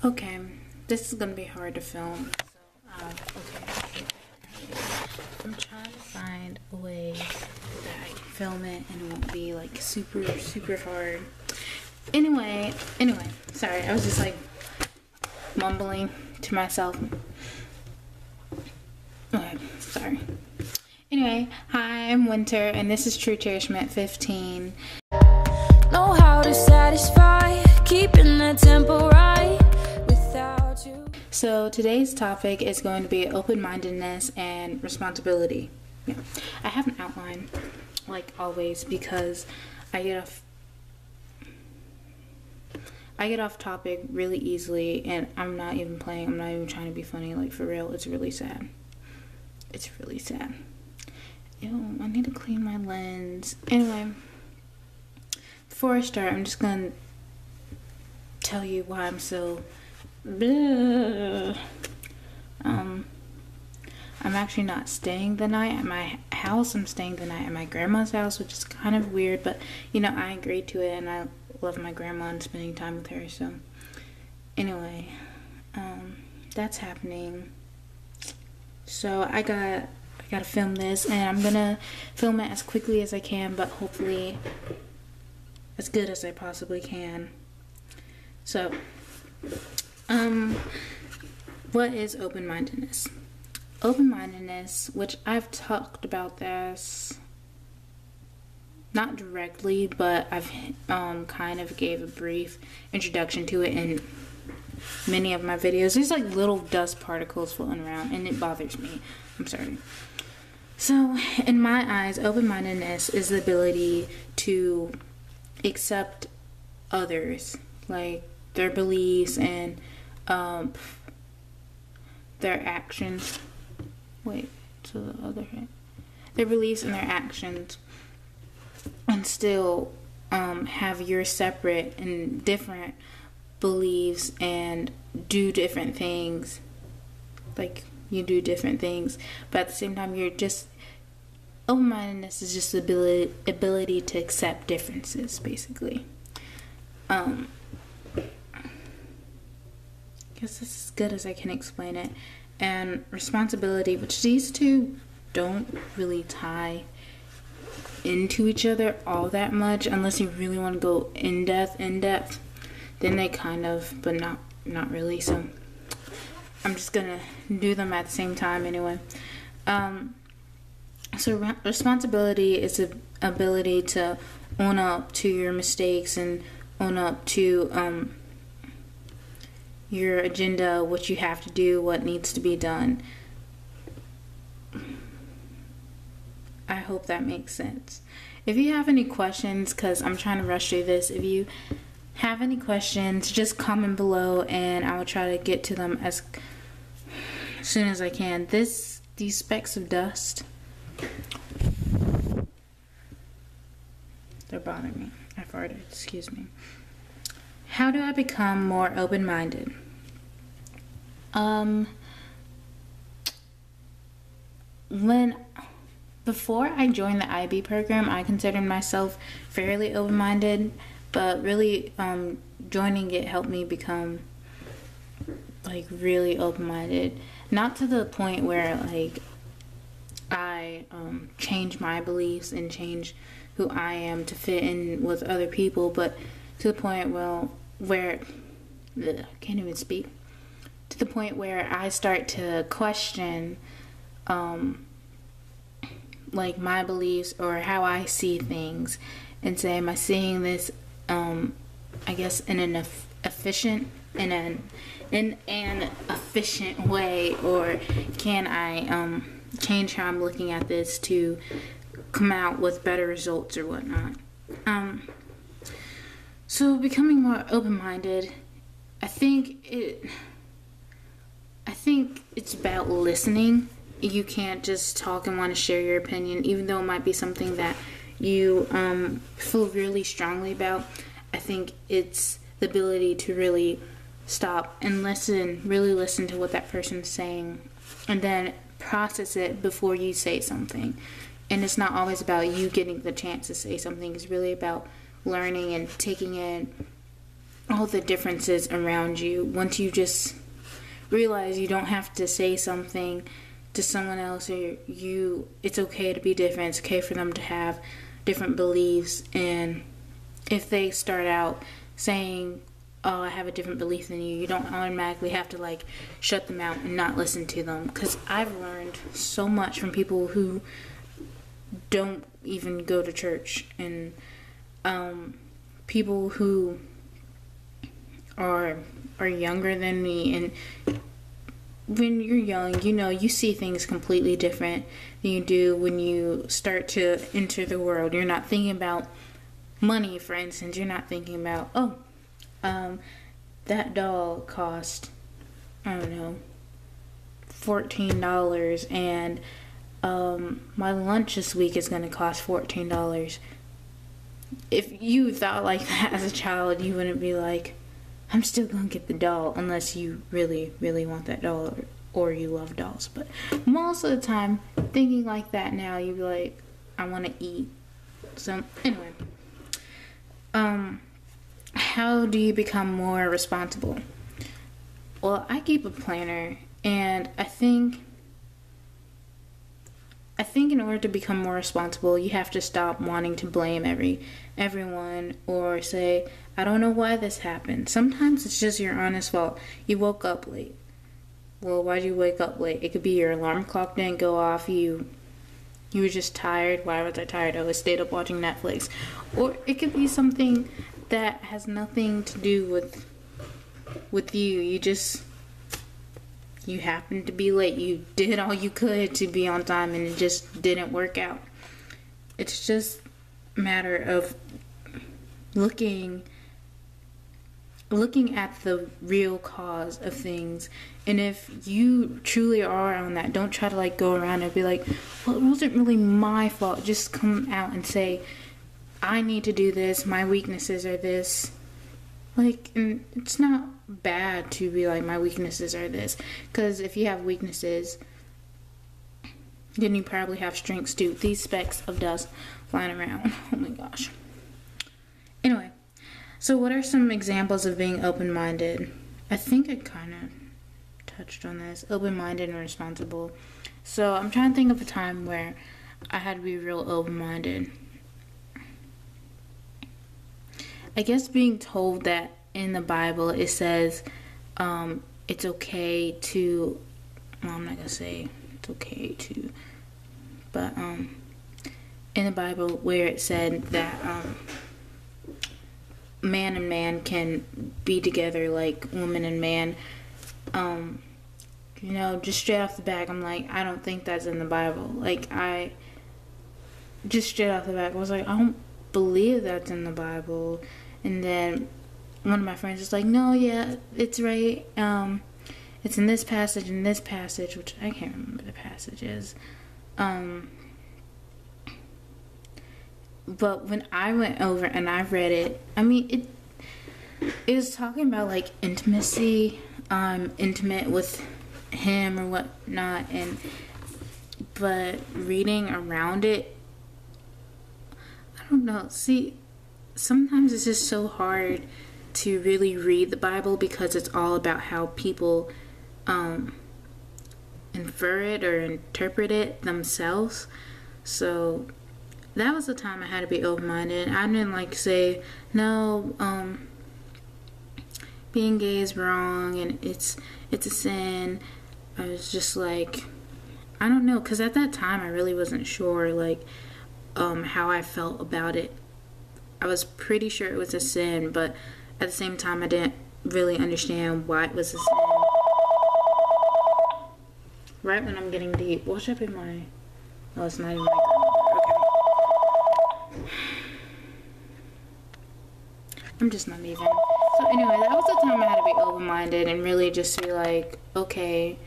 Okay, this is gonna be hard to film. So, okay. I'm trying to find a way that I can film it and it won't be like super hard. Anyway, sorry, I was just like mumbling to myself. Okay, sorry. Anyway, hi, I'm Wynter, and this is TrueCherishment15. Know how to satisfy, keeping the tempo right without you. So today's topic is going to be open-mindedness and responsibility. Yeah, I have an outline, like always, because I get off topic really easily, and I'm not even playing. I'm not even trying to be funny. Like, for real, it's really sad. It's really sad. Ew, I need to clean my lens. Anyway, before I start, I'm just gonna tell you why I'm so bleh. I'm actually not staying the night at my house. I'm staying the night at my grandma's house, which is kind of weird, but you know, I agreed to it, and I love my grandma and spending time with her. So anyway, that's happening. So I gotta film this, and I'm gonna film it as quickly as I can, but hopefully as good as I possibly can. So what is open-mindedness? Open-mindedness, which I've talked about this not directly, but I've kind of gave a brief introduction to it in many of my videos. There's like little dust particles floating around, and it bothers me. I'm sorry. So, in my eyes, open-mindedness is the ability to accept others, like their beliefs and their actions. Wait, to the other hand. Their beliefs and their actions, and still have your separate and different beliefs and do different things. Like, you do different things, but at the same time, you're just open-mindedness is just the ability to accept differences, basically. I guess this is as good as I can explain it. And responsibility, which these two don't really tie into each other all that much, unless you really want to go in depth. Then they kind of, but not really. So I'm just gonna do them at the same time anyway. So responsibility is the ability to own up to your mistakes and own up to your agenda, what you have to do, what needs to be done. I hope that makes sense. If you have any questions, because I'm trying to rush through this, if you have any questions, just comment below and I will try to get to them as soon as I can. These specks of dust, they're bothering me. I farted, excuse me. How do I become more open-minded? Before I joined the IB program, I considered myself fairly open-minded, but really joining it helped me become like really open-minded. Not to the point where like I change my beliefs and change who I am to fit in with other people, but to the point where I can't even speak. To the point where I start to question like my beliefs or how I see things, and say, am I seeing this I guess in an efficient way, or can I change how I'm looking at this to come out with better results or whatnot. So becoming more open-minded, I think it's about listening. You can't just talk and want to share your opinion, even though it might be something that you feel really strongly about. I think it's the ability to really stop and really listen to what that person's saying, and then process it before you say something. And it's not always about you getting the chance to say something. It's really about learning and taking in all the differences around you. Once you just realize you don't have to say something to someone else, or it's okay to be different. It's okay for them to have different beliefs. And if they start out saying, oh, I have a different belief than you don't automatically have to like shut them out and not listen to them. Because I've learned so much from people who don't even go to church, and people who are younger than me. And when you're young, you see things completely different than you do when you start to enter the world. You're not thinking about money, for instance. You're not thinking about, that doll cost, I don't know, $14, and my lunch this week is going to cost $14. If you thought like that as a child, you wouldn't be like, I'm still going to get the doll, unless you really, really want that doll, or you love dolls. But most of the time, thinking like that now, you'd be like, I want to eat. So, anyway. How do you become more responsible? Well, I keep a planner, and I think in order to become more responsible, you have to stop wanting to blame everyone, or say, I don't know why this happened. Sometimes it's just your honest fault. You woke up late. Well, why did you wake up late? It could be your alarm clock didn't go off. You were just tired. Why was I tired? I stayed up watching Netflix. Or it could be something that has nothing to do with you. You happened to be late. You did all you could to be on time, and it just didn't work out. It's just a matter of looking at the real cause of things. And if you truly are on that, don't try to like go around and be like, well, it wasn't really my fault. Just come out and say, I need to do this, my weaknesses are this. Like, and it's not bad to be like, my weaknesses are this, because if you have weaknesses, then you probably have strengths too. These specks of dust flying around, oh my gosh. Anyway, so what are some examples of being open-minded? I think I kind of touched on this. Open-minded and responsible. So I'm trying to think of a time where I had to be real open-minded. I guess being told that in the Bible it says it's okay to, well, I'm not going to say it's okay to, but in the Bible where it said that man and man can be together like woman and man, just straight off the bat, I'm like, I don't think that's in the Bible. Like, just straight off the bat, I was like, I don't believe that's in the Bible. And then one of my friends was like, no, yeah, it's right. It's in this passage, which I can't remember the passages. But when I went over and I read it, I mean, it was talking about like intimacy, intimate with him or whatnot, but reading around it, I don't know. See, sometimes it's just so hard to really read the Bible because it's all about how people infer it or interpret it themselves. So that was the time I had to be open-minded. I didn't like say, no, being gay is wrong and it's a sin. I was just like, I don't know, because at that time I really wasn't sure like how I felt about it. I was pretty sure it was a sin, but at the same time I didn't really understand why it was a sin. Right when I'm getting deep, what should be my... Oh, it's not even my grandmother. Okay. I'm just not even. So anyway, that was the time I had to be open-minded and really just be like, okay,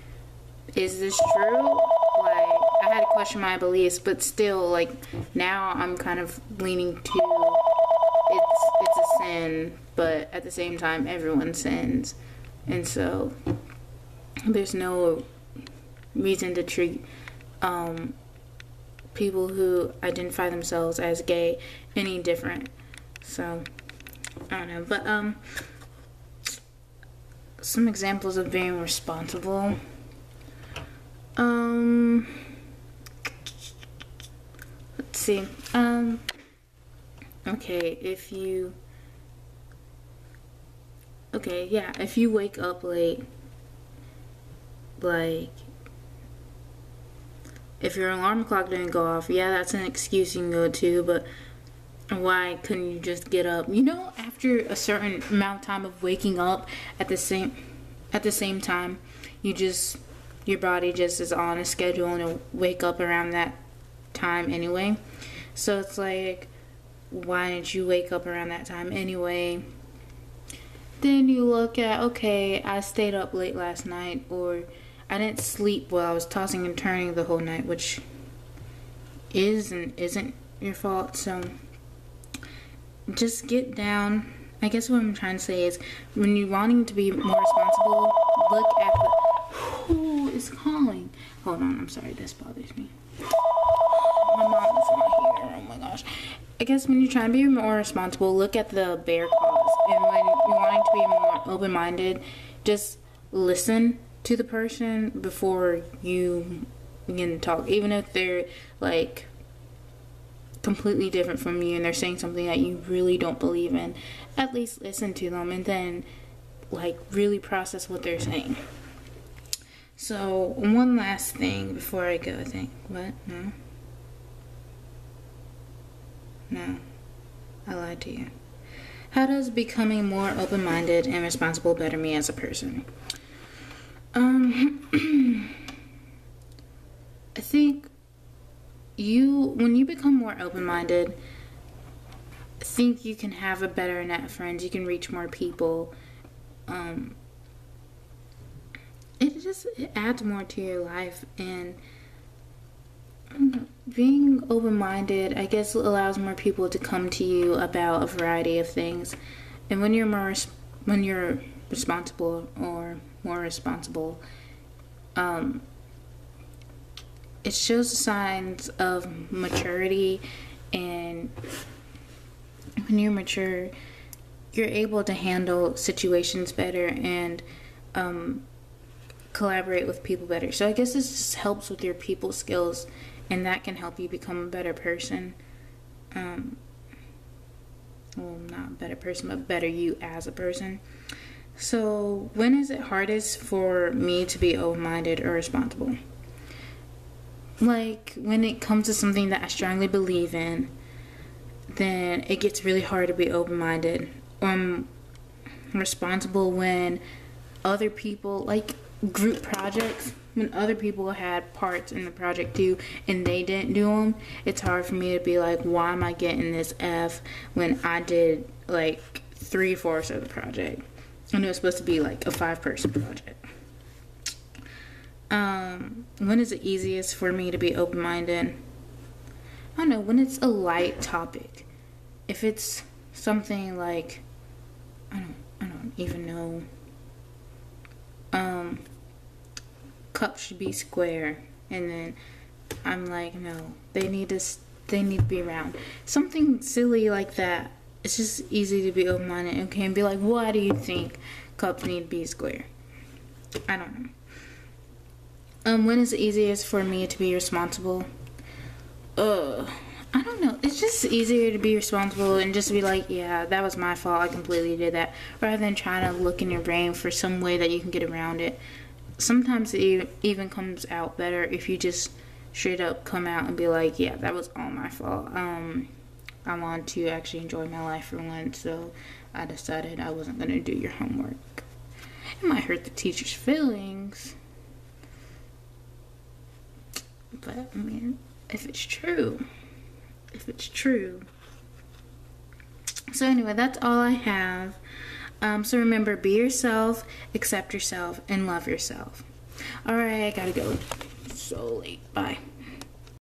is this true? Like, I had to question my beliefs, but still, like, now I'm kind of leaning to it's a sin, but at the same time, everyone sins. And so, there's no reason to treat people who identify themselves as gay any different. So, I don't know. But some examples of being responsible. Let's see. If you wake up late, like, if your alarm clock didn't go off, yeah, that's an excuse you can go to, but why couldn't you just get up? You know, after a certain amount of time of waking up at the same time, your body just is on a schedule and it'll wake up around that time anyway. So it's like, why didn't you wake up around that time anyway? Then you look at, okay, I stayed up late last night, or I didn't sleep while I was tossing and turning the whole night, which is and isn't your fault. So just get down. I guess what I'm trying to say is, when you're wanting to be more responsible, look at who is calling. Hold on, I'm sorry, this bothers me. My mom is not here. Oh my gosh. I guess when you're trying to be more responsible, look at the bare cause. And when you're wanting to be more open-minded, just listen to the person before you begin to talk. Even if they're like completely different from you and they're saying something that you really don't believe in, at least listen to them and then like really process what they're saying. So one last thing before I go, I think. What? No, I lied to you. How does becoming more open-minded and responsible better me as a person? I think when you become more open-minded, I think you can have a better net of friends. You can reach more people. It adds more to your life, and being open-minded, I guess, allows more people to come to you about a variety of things. And when you're responsible or more responsible, it shows signs of maturity. And when you're mature, you're able to handle situations better and collaborate with people better. So I guess this just helps with your people skills, and that can help you become a better person. Well, not a better person, but better you as a person. So when is it hardest for me to be open-minded or responsible? Like, when it comes to something that I strongly believe in, then it gets really hard to be open-minded. Responsible when other people, like group projects, when other people had parts in the project too and they didn't do them, it's hard for me to be like, why am I getting this F when I did like 3/4 of the project and it was supposed to be like a 5-person project. When is it easiest for me to be open-minded? I don't know, when it's a light topic. If it's something like, I don't even know, cups should be square, and then I'm like, no, they need to be round. Something silly like that. It's just easy to be open-minded, okay, and be like, why do you think cups need to be square? I don't know. When is it easiest for me to be responsible? I don't know. It's just easier to be responsible and just be like, yeah, that was my fault. I completely did that. Rather than trying to look in your brain for some way that you can get around it. Sometimes it even comes out better if you just straight up come out and be like, yeah, that was all my fault. I wanted to actually enjoy my life for once, so I decided I wasn't going to do your homework. It might hurt the teacher's feelings. But, I mean, if it's true. So anyway, that's all I have. So remember, be yourself, accept yourself, and love yourself. Alright, I gotta go. It's so late. Bye.